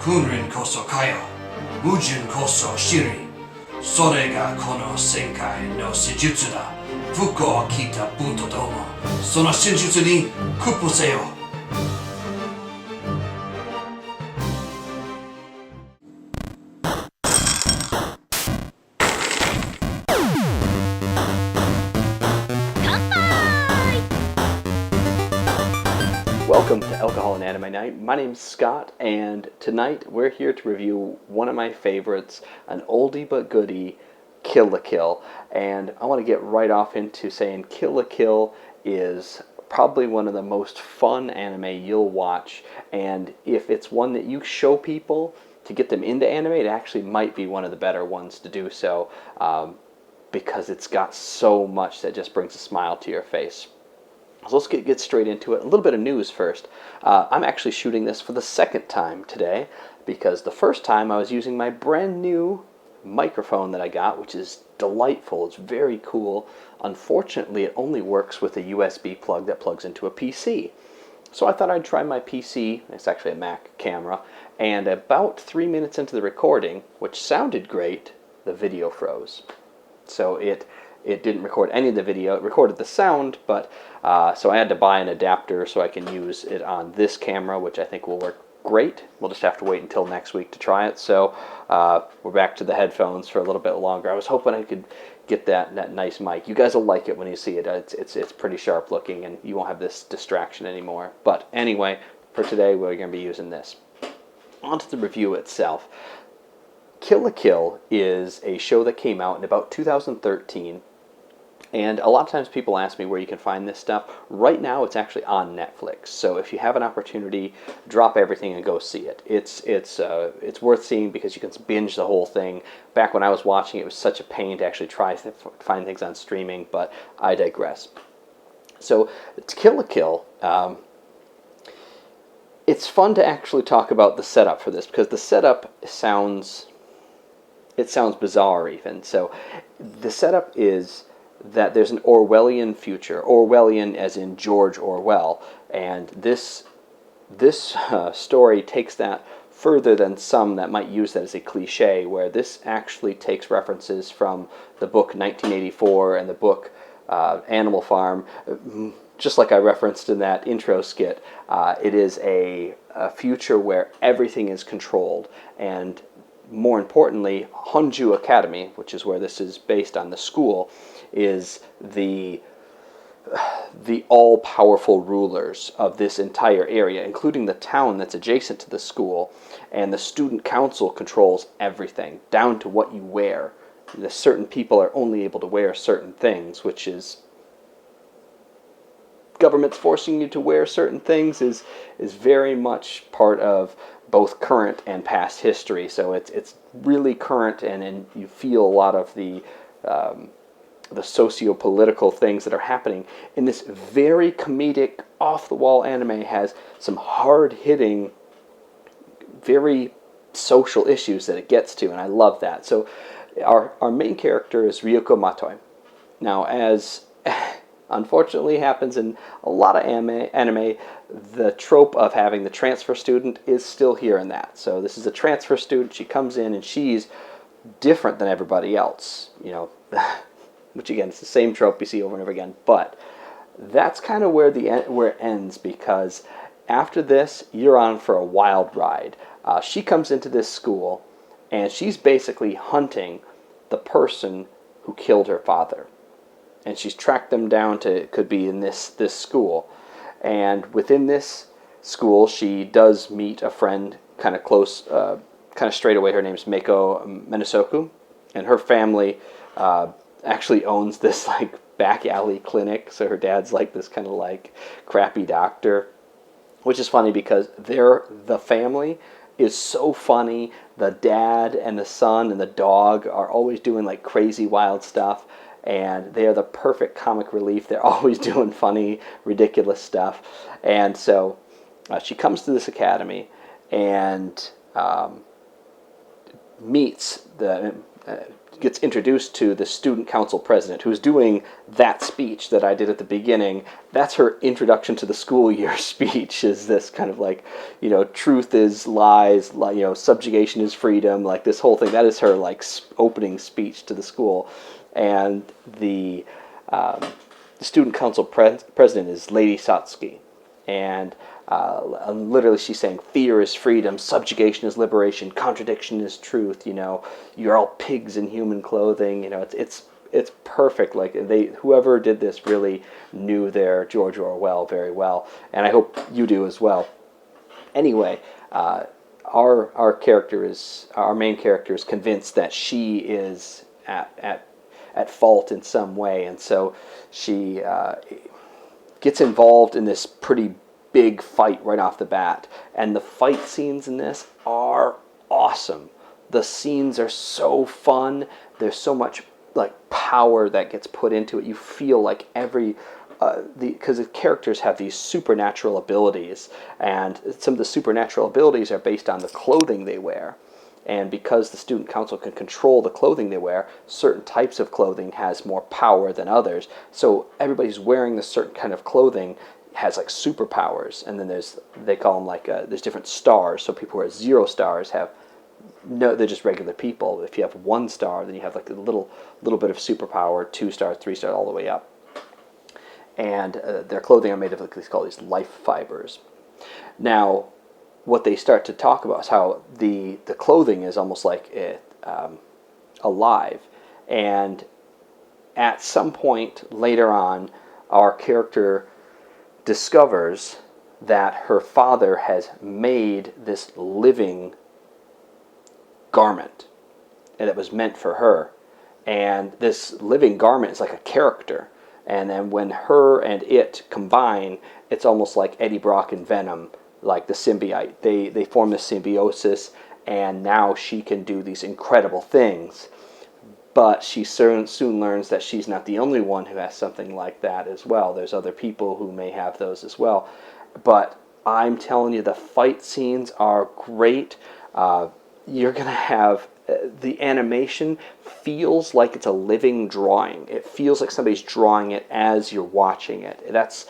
Kunrin koso kayo, Mujin koso shiri. Sore ga kono senkai no shinjutsu da. Fuko o kita bunto domo. Sono shinjutsu ni kupuseo. Welcome to Alcohol and Anime Night. My name's Scott, and tonight we're here to review one of my favorites, an oldie but goodie, Kill la Kill. And I want to get right off into saying Kill la Kill is probably one of the most fun anime you'll watch, and if it's one that you show people to get them into anime, it actually might be one of the better ones to do so, because it's got so much that just brings a smile to your face. So let's get straight into it. A little bit of news first. I'm actually shooting this for the second time today, because the first time I was using my brand new microphone that I got, which is delightful. It's very cool. Unfortunately, it only works with a USB plug that plugs into a PC. So I thought I'd try my PC, it's actually a Mac camera, and about 3 minutes into the recording, which sounded great, the video froze. So it didn't record any of the video. It recorded the sound, but so I had to buy an adapter so I can use it on this camera, which I think will work great. We'll just have to wait until next week to try it. So we're back to the headphones for a little bit longer. I was hoping I could get that nice mic. You guys will like it when you see it. It's pretty sharp looking, and you won't have this distraction anymore. But anyway, for today, we're going to be using this. On to the review itself. Kill la Kill is a show that came out in about 2013. And a lot of times people ask me where you can find this stuff. Right now it's actually on Netflix. So if you have an opportunity, drop everything and go see it. It's worth seeing because you can binge the whole thing. Back when I was watching, it was such a pain to actually try to find things on streaming, but I digress. So to Kill la Kill, it's fun to actually talk about the setup for this, because the setup sounds bizarre even. So the setup is that there's an Orwellian future, Orwellian as in George Orwell, and this story takes that further than some that might use that as a cliche, where this actually takes references from the book 1984 and the book Animal Farm, just like I referenced in that intro skit. It is a future where everything is controlled, and more importantly, Honju Academy, which is where this is based on, the school, is the all-powerful rulers of this entire area, including the town that's adjacent to the school, and the student council controls everything, down to what you wear. The certain people are only able to wear certain things, which is government's forcing you to wear certain things is very much part of both current and past history. So it's really current, and you feel a lot of the socio-political things that are happening in this very comedic, off-the-wall anime. Has some hard-hitting, very social issues that it gets to, and I love that. So our main character is Ryuko Matoi. Now, as unfortunately happens in a lot of anime, the trope of having the transfer student is still here in that. So this is a transfer student. She comes in and she's different than everybody else, which again, it's the same trope you see over and over again. But that's kind of where it ends, because after this, you're on for a wild ride. She comes into this school, and she's basically hunting the person who killed her father. And she's tracked them down to, it could be in this school. And within this school, she does meet a friend kind of close, kind of straight away. Her name's Meiko Minosoku, and her family actually owns this like back alley clinic. So her dad's like this kind of like crappy doctor, which is funny because the family is so funny. The dad and the son and the dog are always doing like crazy wild stuff, and they are the perfect comic relief. They're always doing funny, ridiculous stuff. And so she comes to this academy and meets gets introduced to the student council president, who's doing that speech that I did at the beginning. That's her introduction to the school year speech, is this kind of like, truth is lies, subjugation is freedom, like this whole thing. That is her like opening speech to the school. And the student council president is Lady Satsuki. And literally she's saying fear is freedom, subjugation is liberation, contradiction is truth, you're all pigs in human clothing, it's perfect. Like whoever did this really knew their George Orwell very well, and I hope you do as well. Anyway, our main character is convinced that she is at fault in some way, and so she gets involved in this pretty big fight right off the bat. And the fight scenes in this are awesome. The scenes are so fun. There's so much like power that gets put into it. You feel like because the characters have these supernatural abilities, and some of the supernatural abilities are based on the clothing they wear. And because the student council can control the clothing they wear, certain types of clothing has more power than others. So everybody's wearing this certain kind of clothing has like superpowers. And then they call them there's different stars. So people who are 0 stars they're just regular people. If you have 1 star, then you have like a little bit of superpower, 2 stars, 3 stars, all the way up. And their clothing are made of these called these life fibers. Now, what they start to talk about is how the clothing is almost like alive. And at some point later on, our character discovers that her father has made this living garment, and it was meant for her. And this living garment is like a character. And then when her and it combine, it's almost like Eddie Brock and Venom, like the symbiote. They form this symbiosis, and now she can do these incredible things. But she soon learns that she's not the only one who has something like that as well. There's other people who may have those as well. But I'm telling you, the fight scenes are great. You're going to have the animation feels like it's a living drawing. It feels like somebody's drawing it as you're watching it. That's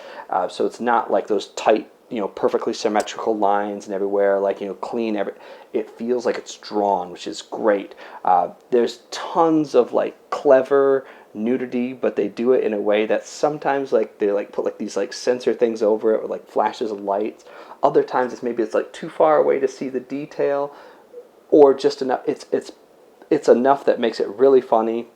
so it's not like those tight, perfectly symmetrical lines and everywhere, like, clean. It feels like it's drawn, which is great. There's tons of like clever nudity, but they do it in a way that sometimes like they like put like these like sensor things over it with like flashes of lights. Other times it's like too far away to see the detail, or just enough. It's enough that makes it really funny.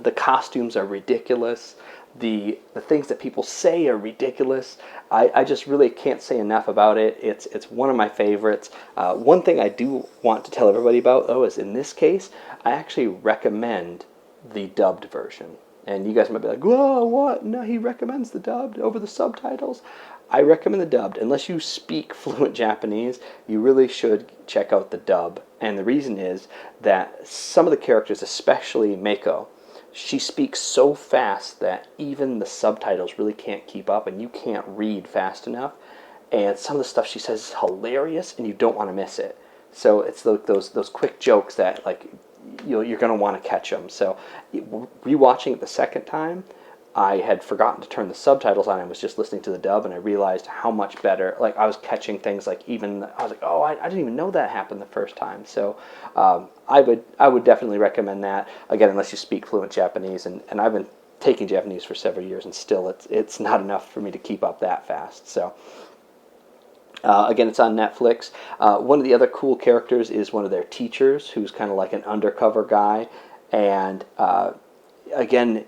The costumes are ridiculous. The things that people say are ridiculous. I just really can't say enough about it. It's one of my favorites. One thing I do want to tell everybody about, though, is in this case, I actually recommend the dubbed version. And you guys might be like, whoa, what? No, he recommends the dubbed over the subtitles. I recommend the dubbed. Unless you speak fluent Japanese, you really should check out the dub. And the reason is that some of the characters, especially Meiko, she speaks so fast that even the subtitles really can't keep up, and you can't read fast enough. And some of the stuff she says is hilarious, and you don't want to miss it. So it's like those quick jokes that like you're going to want to catch them. So rewatching it the second time, I had forgotten to turn the subtitles on. I was just listening to the dub, and I realized how much better. Like I was catching things like I was like, oh, I didn't even know that happened the first time. So I would definitely recommend that. Again, unless you speak fluent Japanese, and I've been taking Japanese for several years, and still it's not enough for me to keep up that fast. So. Again, it's on Netflix. One of the other cool characters is one of their teachers, who's kind of like an undercover guy. And again,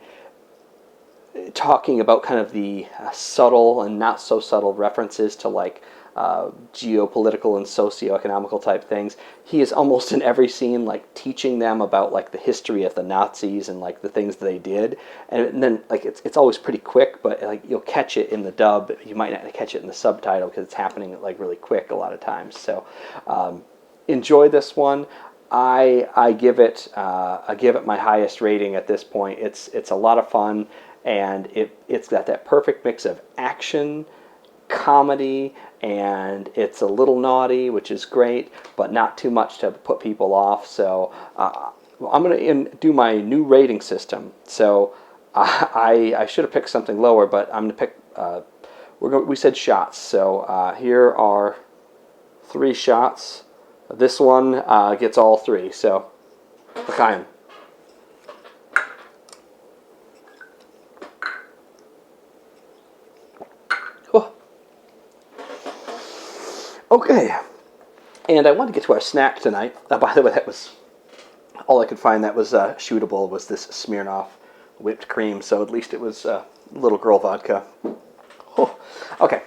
talking about kind of the subtle and not so subtle references to like geopolitical and socioeconomical type things. He is almost in every scene like teaching them about like the history of the Nazis and like the things they did, and then like it's always pretty quick, but like you'll catch it in the dub. You might not catch it in the subtitle because it's happening like really quick a lot of times. So enjoy this one. I give it my highest rating at this point. It's a lot of fun, and it's got that perfect mix of action, comedy, and it's a little naughty, which is great, but not too much to put people off. So well, I'm going to do my new rating system. So I should have picked something lower, but I'm going to pick. We said shots. So here are 3 shots. This one gets all 3. So l'chaim. Oh. Okay. And I wanted to get to our snack tonight. By the way, that was all I could find that was shootable was this Smirnoff whipped cream. So at least it was little girl vodka. Oh. Okay.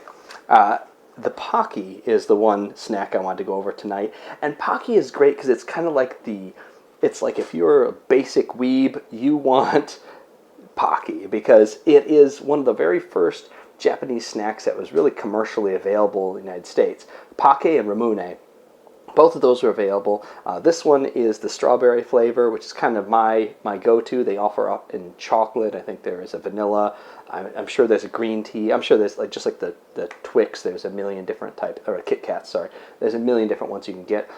The Pocky is the one snack I wanted to go over tonight. And Pocky is great because it's kind of like it's like if you're a basic weeb, you want Pocky because it is one of the very first Japanese snacks that was really commercially available in the United States. Pocky and Ramune. Both of those are available. This one is the strawberry flavor, which is kind of my go-to. They offer up in chocolate. I think there is a vanilla. I'm sure there's a green tea. I'm sure there's just like the Twix. There's a million different types, or Kit Kats. Sorry, there's a million different ones you can get.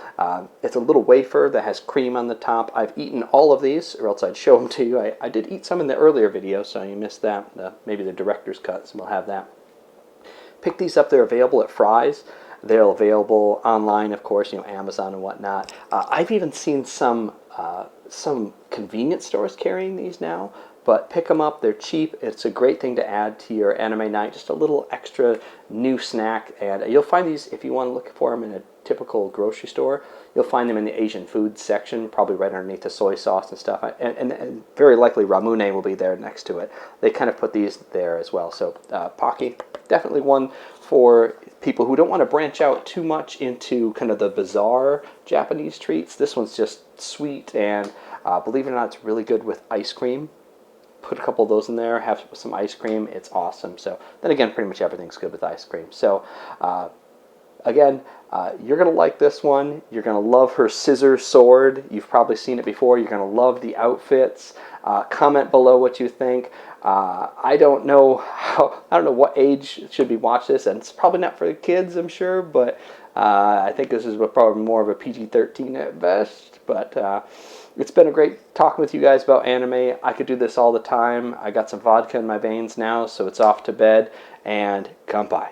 It's a little wafer that has cream on the top. I've eaten all of these, or else I'd show them to you. I did eat some in the earlier video, so you missed that. Maybe the director's cut, so we'll have that. Pick these up. They're available at Fry's. They're available online, of course, Amazon and whatnot. I've even seen some convenience stores carrying these now, but pick them up. They're cheap. It's a great thing to add to your anime night, just a little extra new snack. And you'll find these, if you want to look for them in a typical grocery store, you'll find them in the Asian food section, probably right underneath the soy sauce and stuff. And very likely Ramune will be there next to it. They kind of put these there as well. So Pocky, definitely one for people who don't want to branch out too much into kind of the bizarre Japanese treats. This one's just sweet, and believe it or not, it's really good with ice cream. Put a couple of those in there, have some ice cream, it's awesome. So then again, pretty much everything's good with ice cream. So again, you're going to like this one. You're going to love her scissor sword. You've probably seen it before. You're going to love the outfits. Comment below what you think. I don't know what age should be watch this, and it's probably not for the kids, I'm sure, but I think this is probably more of a PG-13 at best. But it's been a great talking with you guys about anime. I could do this all the time. I got some vodka in my veins now, so it's off to bed, and come by.